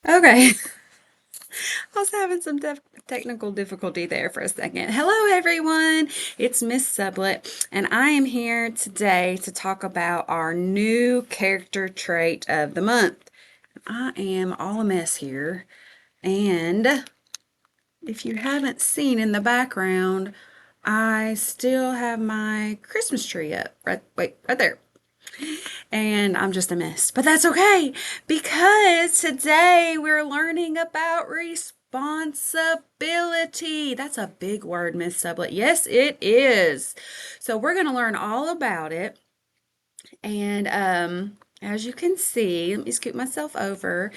Okay, I was having some technical difficulty there for a second. Hello, everyone. It's Miss Sublet, and I am here today to talk about our new character trait of the month. I am all a mess here, and if you haven't seen in the background, I still have my Christmas tree up. Right there. And I'm just a mess. But that's okay because today we're learning about responsibility. That's a big word, Miss Sublet. Yes, it is. So we're going to learn all about it. And as you can see, let me scoot myself over.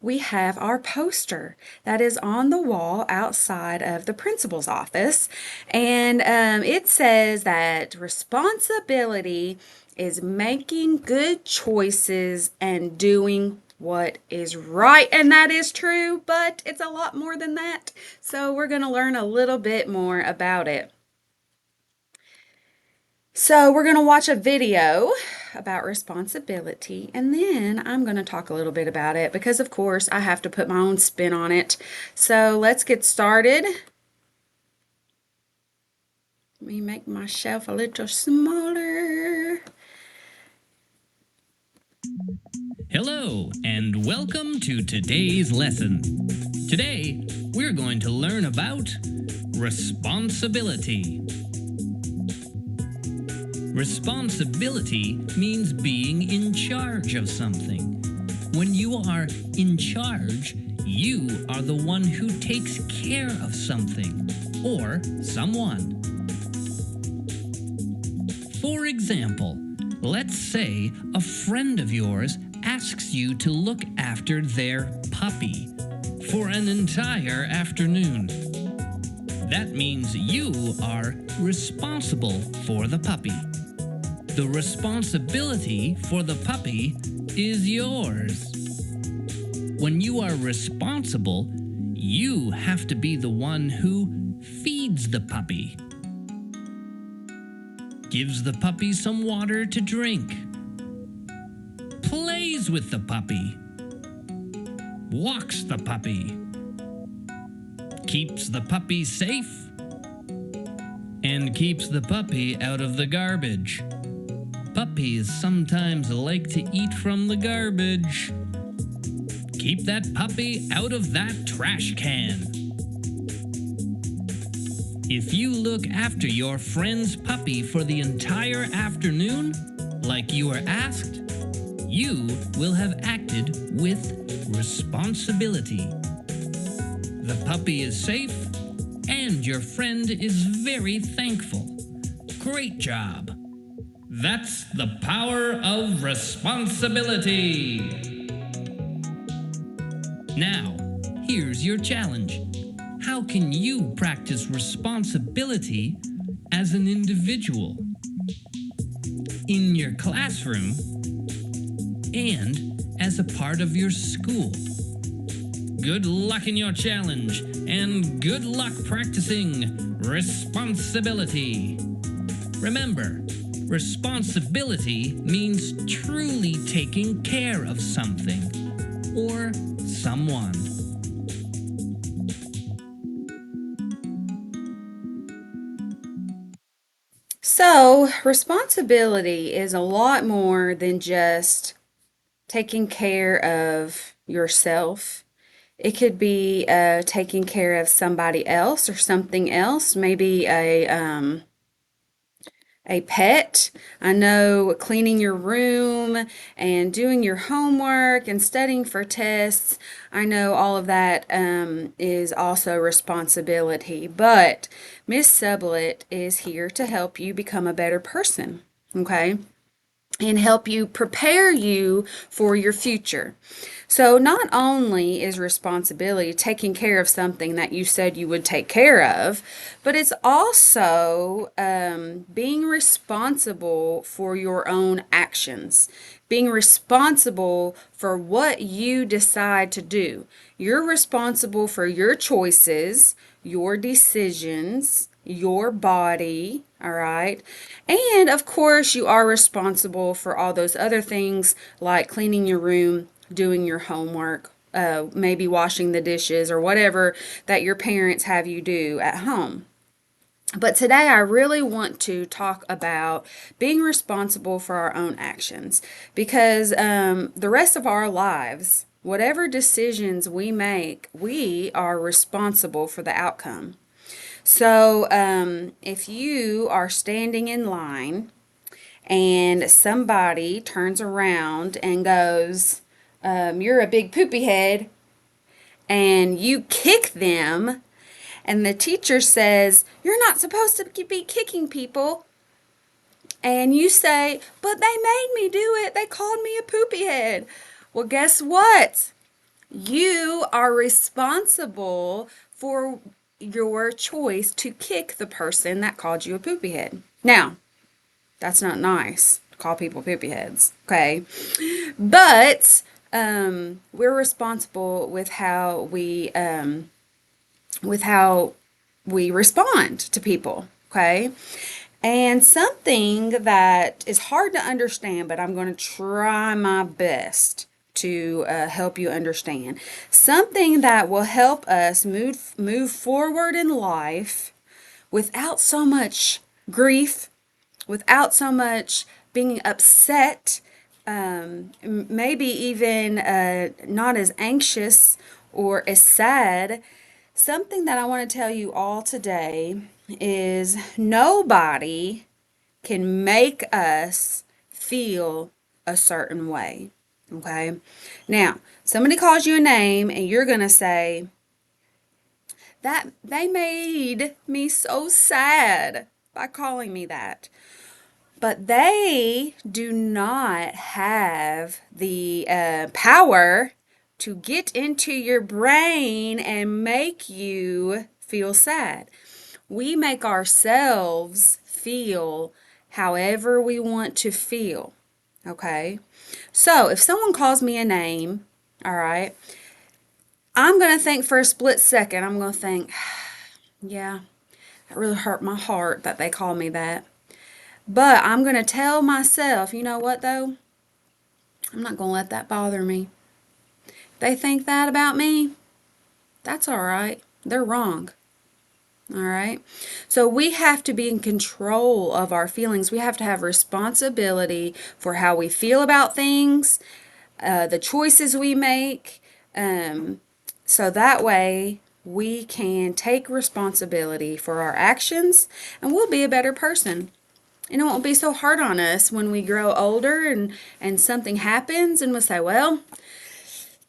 We have our poster that is on the wall outside of the principal's office. And it says that responsibility is making good choices and doing what is right. And that is true, but it's a lot more than that. So we're going to learn a little bit more about it. So we're going to watch a video about responsibility, and then I'm going to talk a little bit about it because, of course, I have to put my own spin on it. So let's get started. Let me make my shelf a little smaller. Hello, and welcome to today's lesson. Today, we're going to learn about responsibility. Responsibility means being in charge of something. When you are in charge, you are the one who takes care of something or someone. For example, let's say a friend of yours asks you to look after their puppy for an entire afternoon. That means you are responsible for the puppy. The responsibility for the puppy is yours. When you are responsible, you have to be the one who feeds the puppy, gives the puppy some water to drink, plays with the puppy, walks the puppy, keeps the puppy safe, and keeps the puppy out of the garbage. Puppies sometimes like to eat from the garbage. Keep that puppy out of that trash can. If you look after your friend's puppy for the entire afternoon, like you were asked, you will have acted with responsibility. The puppy is safe, and your friend is very thankful. Great job! That's the power of responsibility. Now, here's your challenge. How can you practice responsibility as an individual, in your classroom, and as a part of your school? Good luck in your challenge, and good luck practicing responsibility. Remember, responsibility means truly taking care of something or someone. So, responsibility is a lot more than just taking care of yourself. It could be taking care of somebody else or something else, maybe a pet. I know cleaning your room and doing your homework and studying for tests. I know all of that is also responsibility. But Miss Sublet is here to help you become a better person. Okay? And help you prepare you for your future. So, not only is responsibility taking care of something that you said you would take care of, but it's also being responsible for your own actions, being responsible for what you decide to do. You're responsible for your choices, your decisions, your body, all right? And of course, you are responsible for all those other things like cleaning your room, doing your homework, maybe washing the dishes or whatever that your parents have you do at home. But today I really want to talk about being responsible for our own actions because the rest of our lives, whatever decisions we make, we are responsible for the outcome. So if you are standing in line and somebody turns around and goes, "You're a big poopy head," and you kick them, and the teacher says, "You're not supposed to be kicking people," and you say, "But they made me do it. They called me a poopy head." Well, guess what? You are responsible for your choice to kick the person that called you a poopy head. Now, that's not nice to call people poopy heads, okay? But we're responsible with how we respond to people, okay? And something that is hard to understand, but I'm going to try my best to help you understand. Something that will help us move forward in life without so much grief, without so much being upset, maybe even not as anxious or as sad. Something that I want to tell you all today is nobody can make us feel a certain way. Okay? Now, somebody calls you a name and you're going to say, "That they made me so sad by calling me that." But they do not have the power to get into your brain and make you feel sad. We make ourselves feel however we want to feel. Okay? So if someone calls me a name, all right, I'm going to think for a split second, I'm going to think, yeah, that really hurt my heart that they call me that. But I'm going to tell myself, you know what though? I'm not going to let that bother me. They think that about me. That's all right. They're wrong. All right. So we have to be in control of our feelings. We have to have responsibility for how we feel about things, the choices we make. So that way we can take responsibility for our actions and we'll be a better person. And it won't be so hard on us when we grow older and something happens and we'll say, well,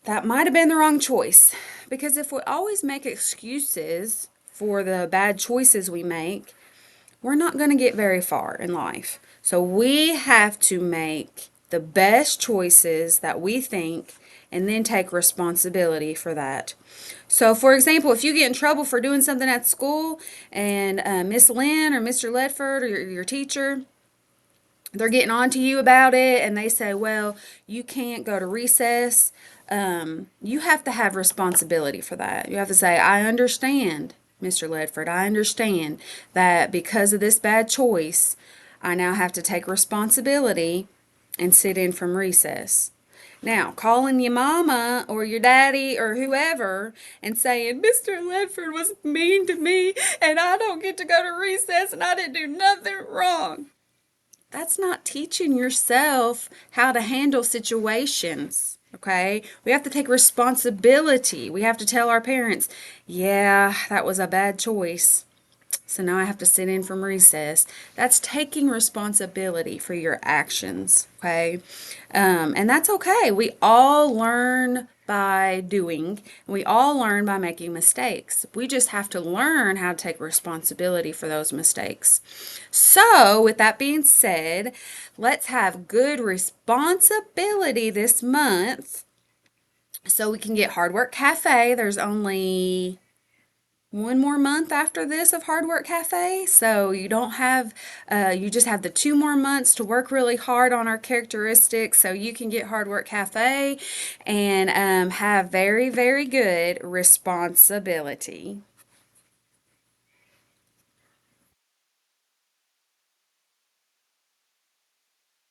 that might have been the wrong choice. Because if we always make excuses for the bad choices we make, we're not going to get very far in life. So we have to make the best choices that we think and then take responsibility for that. So, for example, if you get in trouble for doing something at school and Miss Lynn or Mr. Ledford or your teacher, they're getting on to you about it and they say, well, you can't go to recess. You have to have responsibility for that. You have to say, "I understand, Mr. Ledford, I understand that because of this bad choice, I now have to take responsibility and sit in from recess." Now, calling your mama or your daddy or whoever and saying, "Mr. Ledford was mean to me and I don't get to go to recess and I didn't do nothing wrong." That's not teaching yourself how to handle situations. Okay? We have to take responsibility. We have to tell our parents, "Yeah, that was a bad choice. So now I have to sit in from recess." That's taking responsibility for your actions. Okay? And that's okay. We all learn by doing, we all learn by making mistakes. We just have to learn how to take responsibility for those mistakes. So, with that being said, let's have good responsibility this month so we can get Hard Work Cafe. There's only one more month after this of Hard Work Cafe. So you don't have, you just have the 2 more months to work really hard on our characteristics so you can get Hard Work Cafe and have very, very good responsibility.